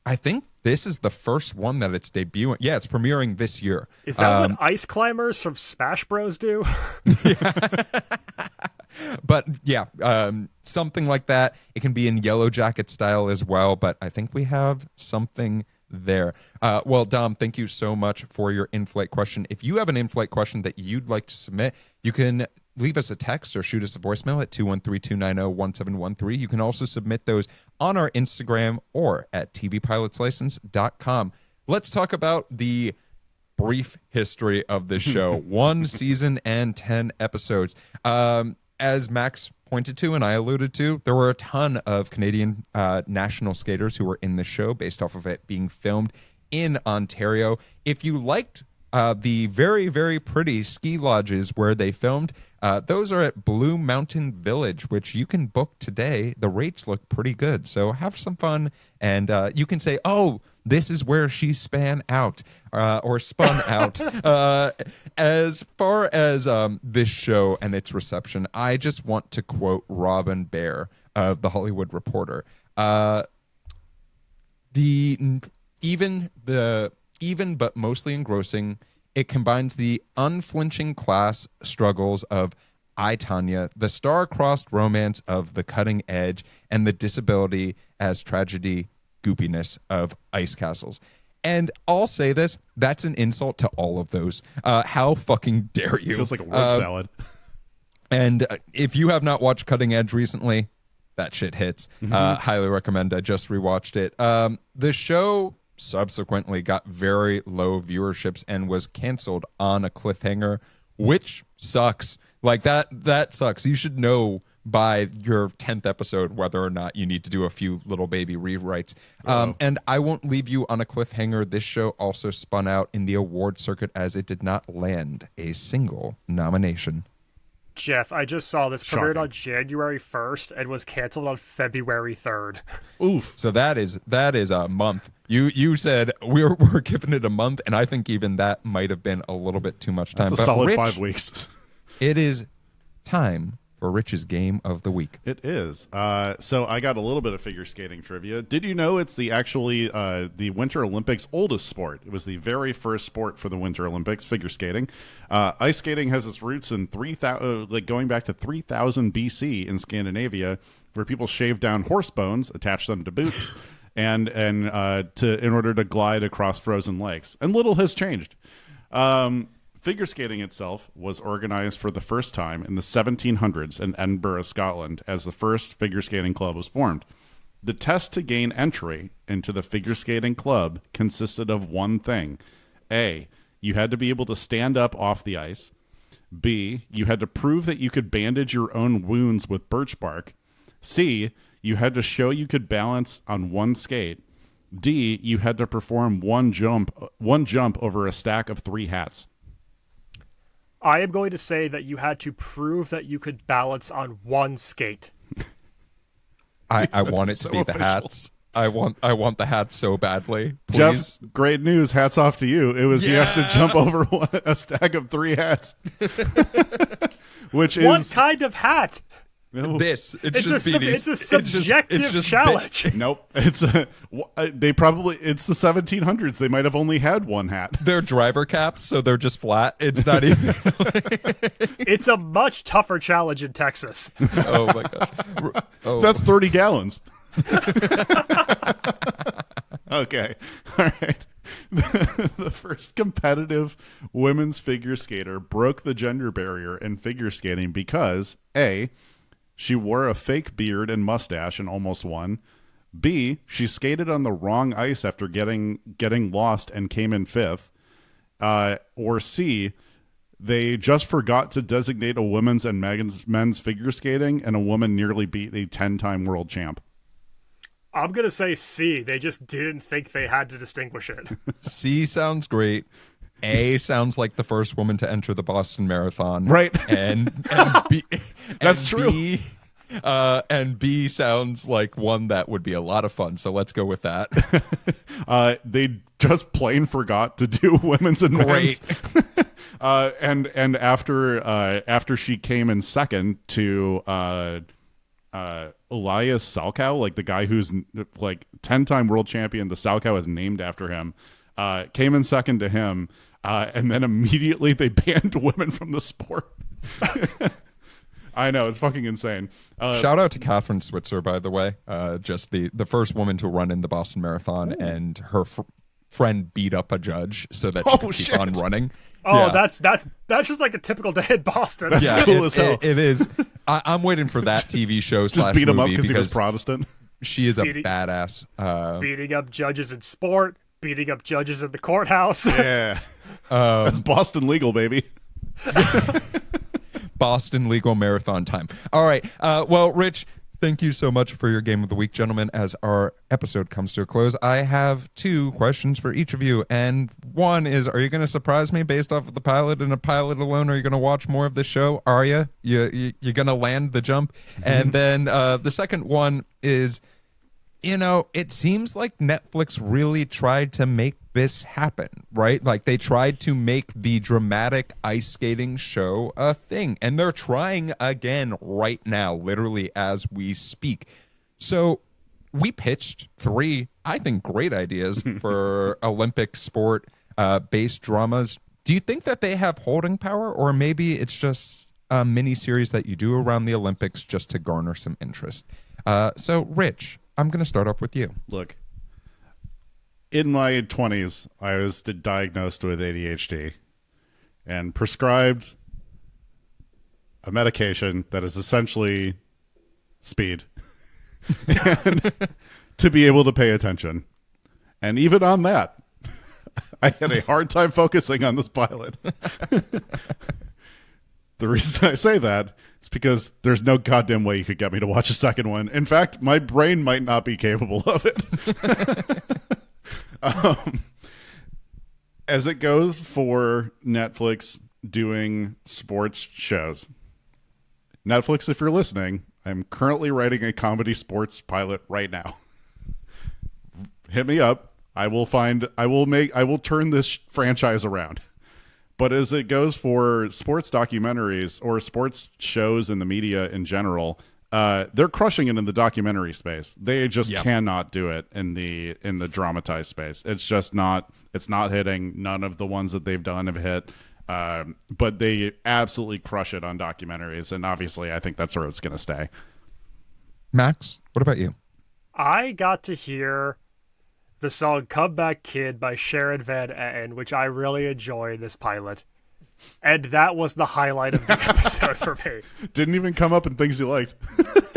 I think this is the first one that it's debuting. Yeah, it's premiering this year. Is that what ice climbers from Smash Bros do? But yeah, something like that. It can be in Yellow Jacket style as well, but I think we have something there. Well, Dom, thank you so much for your in-flight question. If you have an in-flight question that you'd like to submit, you can leave us a text or shoot us a voicemail at 213-290-1713. You can also submit those on our Instagram or at tvpilotslicense.com. Let's talk about the brief history of this show. 1 season and 10 episodes. As Max pointed to and I alluded to, there were a ton of Canadian national skaters who were in the show based off of it being filmed in Ontario. If you liked the very, very pretty ski lodges where they filmed, those are at Blue Mountain Village, which you can book today. The rates look pretty good. So have some fun, and you can say, oh, this is where she span out or spun out. As far as this show and its reception, I just want to quote Robin Baer of The Hollywood Reporter. Even but mostly engrossing, it combines the unflinching class struggles of I, Tanya, the star-crossed romance of The Cutting Edge, and the disability as tragedy goopiness of Ice Castles. And I'll say this, that's an insult to all of those. How fucking dare you? Feels like a word salad. And if you have not watched Cutting Edge recently, that shit hits. Highly recommend. I just rewatched it. The show subsequently got very low viewerships and was canceled on a cliffhanger, which sucks. Like that sucks. You should know by your 10th episode whether or not you need to do a few little baby rewrites. And I won't leave you on a cliffhanger. This show also spun out in the award circuit as it did not land a single nomination. Jeff, I just saw this Shocking. premiered on January 1st and was canceled on February 3rd. Oof. So that is a month. You said we're giving it a month, and I think even that might have been a little bit too much time. That's a But solid Rich, 5 weeks. It is time for Rich's game of the week. It is. So I got a little bit of figure skating trivia. Did you know it's the Winter Olympics' oldest sport? It was the very first sport for the Winter Olympics, figure skating. Ice skating has its roots in going back to 3000 BC in Scandinavia, where people shaved down horse bones, attached them to boots, and in order to glide across frozen lakes. And little has changed. Figure skating itself was organized for the first time in the 1700s in Edinburgh, Scotland, as the first figure skating club was formed. The test to gain entry into the figure skating club consisted of one thing. A, you had to be able to stand up off the ice. B, you had to prove that you could bandage your own wounds with birch bark. C, you had to show you could balance on one skate. D, you had to perform one jump over a stack of 3 hats. I am going to say that you had to prove that you could balance on one skate. I want it to be the hats. I want the hats so badly. Please. Jeff, great news. Hats off to you. It was you have to jump over a stack of 3 hats. Which is what kind of hat? It's a subjective challenge. Nope. It's the 1700s. They might have only had one hat. They're driver caps, so they're just flat. It's not even. It's a much tougher challenge in Texas. Oh my god. Oh. That's 30 gallons. Okay. All right. The first competitive women's figure skater broke the gender barrier in figure skating because A, she wore a fake beard and mustache and almost won. B, she skated on the wrong ice after getting lost and came in 5th. Or C, they just forgot to designate a women's and men's figure skating, and a woman nearly beat a 10-time world champ. I'm going to say C. They just didn't think they had to distinguish it. C sounds great. A sounds like the first woman to enter the Boston Marathon. Right. And B, that's and true. B, and B sounds like one that would be a lot of fun. So let's go with that. They just plain forgot to do women's and men's. And after she came in second to Elias Salchow, like the guy who's like 10-time world champion, the Salchow is named after him, came in second to him, and then immediately they banned women from the sport. I know, it's fucking insane. Shout out to Catherine Switzer, by the way, just the first woman to run in the Boston Marathon. Ooh. And her friend beat up a judge so that she could keep on running. Oh, yeah. That's just like a typical day in Boston. That's cool as hell. It is. I'm waiting for that TV show. Just beat him up because he was Protestant. She is a badass. Beating up judges in sport, beating up judges in the courthouse. Yeah, that's Boston legal, baby. Boston legal marathon time. All right. Well, Rich, thank you so much for your game of the week, gentlemen. As our episode comes to a close, I have 2 questions for each of you. And one is, are you going to surprise me based off of the pilot and a pilot alone? Are you going to watch more of this show? Are you? You're going to land the jump? And then the second one is, it seems like Netflix really tried to make this happen, right? Like they tried to make the dramatic ice skating show a thing, and they're trying again right now, literally as we speak. So we pitched 3, I think, great ideas for Olympic sport based dramas. Do you think that they have holding power, or maybe it's just a mini series that you do around the Olympics just to garner some interest? So Rich, I'm going to start off with you. Look, in my 20s, I was diagnosed with ADHD and prescribed a medication that is essentially speed and to be able to pay attention. And even on that, I had a hard time focusing on this pilot. The reason I say that is because there's no goddamn way you could get me to watch a second one. In fact, my brain might not be capable of it. As it goes for Netflix doing sports shows, Netflix, if you're listening, I'm currently writing a comedy sports pilot right now. Hit me up. I will turn this franchise around. But as it goes for sports documentaries or sports shows in the media in general, they're crushing it in the documentary space. They just cannot do it in the dramatized space. It's just not. It's not hitting. None of the ones that they've done have hit. But they absolutely crush it on documentaries, and obviously, I think that's where it's going to stay. Max, what about you? I got to hear the song "Come Back Kid" by Sharon Van Etten, which I really enjoy in this pilot. And that was the highlight of the episode for me. Didn't even come up in things you liked.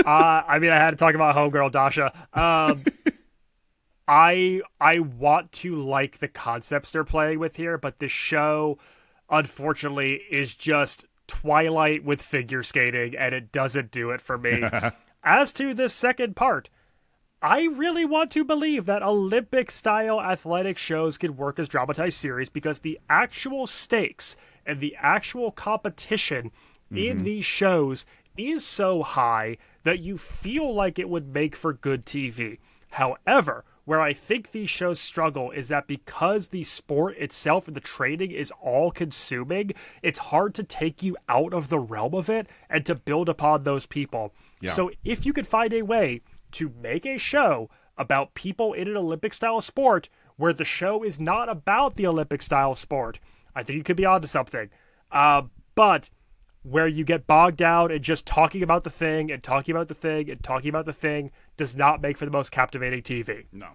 I mean, I had to talk about Homegirl Dasha. I want to like the concepts they're playing with here, but the show, unfortunately, is just Twilight with figure skating, and it doesn't do it for me. As to this second part, I really want to believe that Olympic-style athletic shows could work as dramatized series because the actual stakes and the actual competition in these shows is so high that you feel like it would make for good TV. However, where I think these shows struggle is that because the sport itself and the training is all-consuming, it's hard to take you out of the realm of it and to build upon those people. Yeah. So if you could find a way to make a show about people in an Olympic-style sport where the show is not about the Olympic-style sport, I think you could be onto something. But where you get bogged down in just talking about the thing and talking about the thing and talking about the thing does not make for the most captivating TV. No.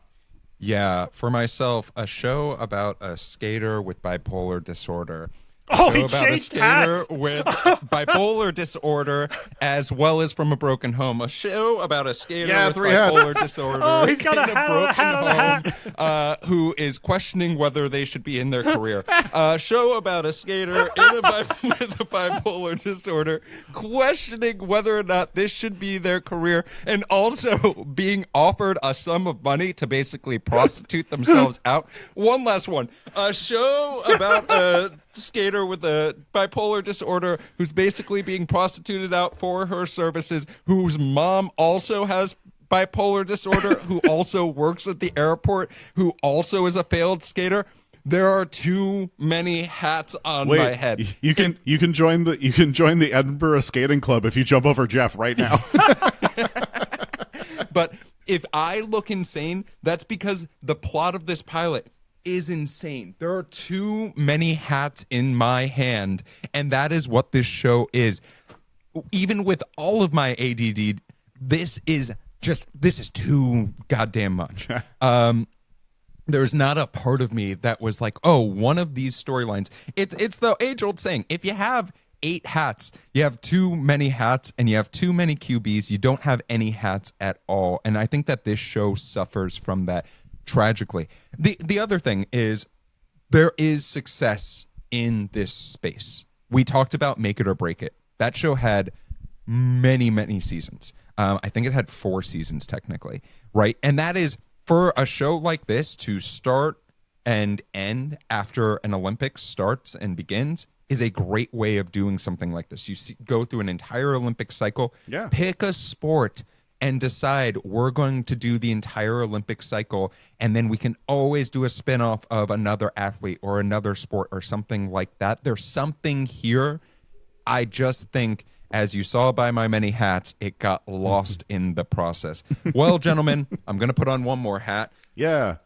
Yeah, for myself, a show about a skater with bipolar disorder. Oh, he about a changed skater hats. with bipolar disorder, as well as from a broken home. A show about a skater with bipolar disorder. Oh, he's got a hat on a hat on a hat. Who is questioning whether they should be in their career. A show about a skater with a bipolar disorder, questioning whether or not this should be their career, and also being offered a sum of money to basically prostitute themselves out. One last one. A show about a skater with a bipolar disorder who's basically being prostituted out for her services, whose mom also has bipolar disorder, who also works at the airport, who also is a failed skater. There are too many hats on my head. You can join the Edinburgh Skating Club if you jump over Jeff right now. But if I look insane, that's because the plot of this pilot is insane. There are too many hats in my hand, and that is what this show is. Even with all of my ADD, this is too goddamn much. There's not a part of me that was like, oh, one of these storylines. It's the age-old saying, if you have 8 hats, you have too many hats, and you have too many QBs, you don't have any hats at all. And I think that this show suffers from that tragically. The other thing is there is success in this space. We talked about Make It or Break It. That show had many seasons. I think it had 4 seasons technically, right? And that is for a show like this to start and end after an Olympics starts and begins is a great way of doing something like this. You go through an entire Olympic cycle, pick a sport and decide we're going to do the entire Olympic cycle, and then we can always do a spin-off of another athlete or another sport or something like that. There's something here. I just think, as you saw by my many hats, it got lost in the process. Well, gentlemen, I'm going to put on one more hat. Yeah.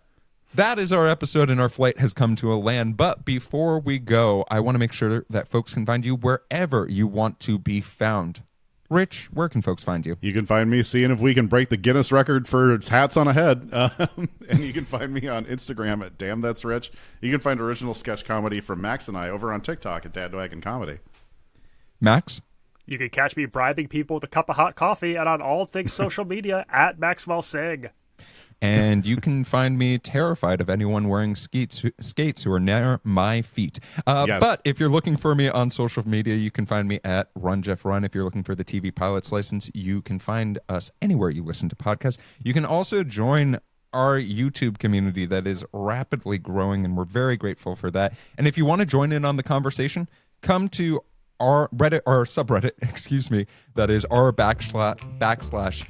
That is our episode, and our flight has come to a land. But before we go, I want to make sure that folks can find you wherever you want to be found. Rich, where can folks find you? You can find me seeing if we can break the Guinness record for hats on a head. And you can find me on Instagram at Damn That's Rich. You can find original sketch comedy from Max and I over on TikTok at Dadwagon Comedy. Max? You can catch me bribing people with a cup of hot coffee and on all things social media at Maxwell Singh. And you can find me terrified of anyone wearing skates who are near my feet. Yes. But if you're looking for me on social media, you can find me at Run Jeff Run. If you're looking for the TV Pilot's License, you can find us anywhere you listen to podcasts. You can also join our YouTube community that is rapidly growing, and we're very grateful for that. And if you want to join in on the conversation, come to our Reddit or subreddit, that is r //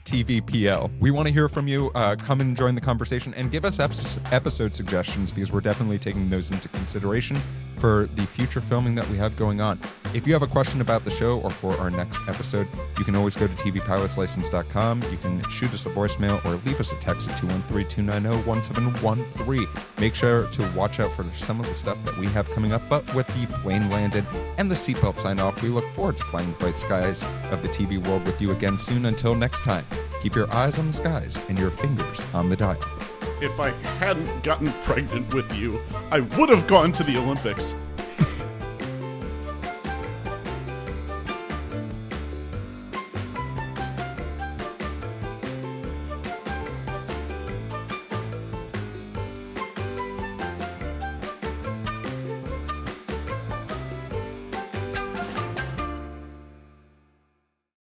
TVPL. We want to hear from you. Come and join the conversation and give us episode suggestions, because we're definitely taking those into consideration for the future filming that we have going on. If you have a question about the show or for our next episode, you can always go to tvpilotslicense.com. You can shoot us a voicemail or leave us a text at 213-290-1713. Make sure to watch out for some of the stuff that we have coming up. But with the plane landed and the seatbelt sign off, we look forward to flying the bright skies of the TV world with you again soon. Until next time, keep your eyes on the skies and your fingers on the dial. If I hadn't gotten pregnant with you, I would have gone to the Olympics.